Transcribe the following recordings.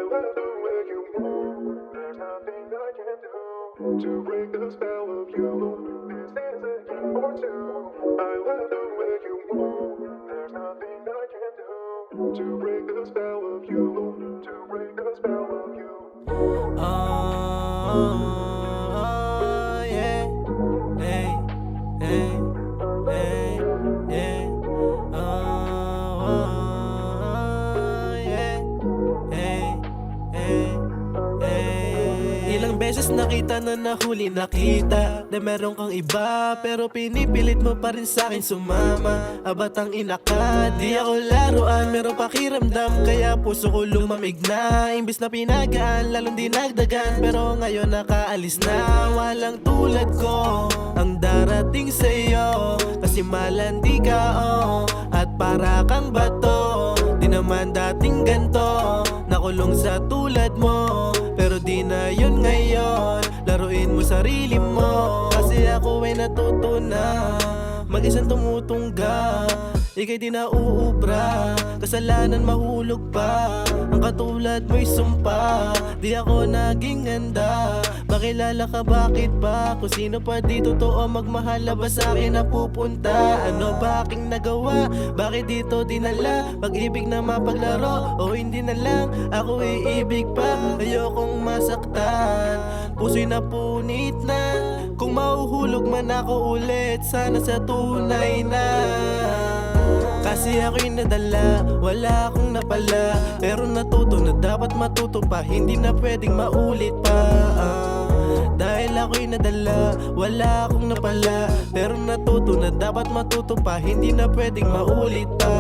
love the way you move. There's nothing I can do to break the spell of you. This is a game for two. I love the way you move. There's nothing I can do to break the spell of you. To break the spell of you. Yeah. Hey, hey, hey, yeah. Yeah. Hey, hey, hey. Ilang beses nakita na nahuli nakita na meron kang iba, pero pinipilit mo pa rin sa'kin sumama. Abatang ina ka, di ako laruan, meron pakiramdam, kaya puso ko lumamig na. Imbis na pinagaan, lalong dinagdagan, pero ngayon nakaalis na. Walang tulad ko ang darating sa'yo, kasi malandi ka, oh, at para kang bato. Di naman dating ganto, nakulong sa tulad mo, pero di na yun ngayon. Laruin mo sarili mo, kasi ako ay natutunan mag-isang tumutungga. Ika'y di nauubra, kasalanan mahulog pa. Ang katulad mo'y sumpa, di ako naging handa. Makilala ka bakit pa? Kung sino pa di totoo magmahal na ba sa'kin napupunta? Ano ba aking nagawa? Bakit dito dinala? Pag-ibig na mapaglaro o hindi na lang ako iibig pa? Ayokong masaktan, puso'y napunit na. Kung mahuhulog man ako ulit, sana sa tunay na. Kasi ako'y nadala, wala akong napala, pero natuto na dapat matuto pa, hindi na pwedeng maulit pa. Dahil ako'y nadala, wala akong napala, pero natuto na dapat matuto pa, hindi na pwedeng maulit pa.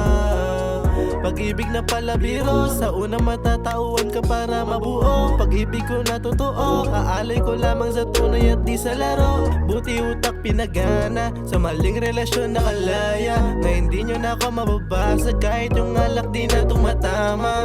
Pag-ibig na pala biro, sa una matatauhan ka para mabuo. Pag-ibig ko na totoo, aalay ko lamang sa tunay at di sa laro. Buti utak pinagana, sa maling relasyon nakalaya, na hindi nyo na ako mababasa kahit yung alak di na tumatama.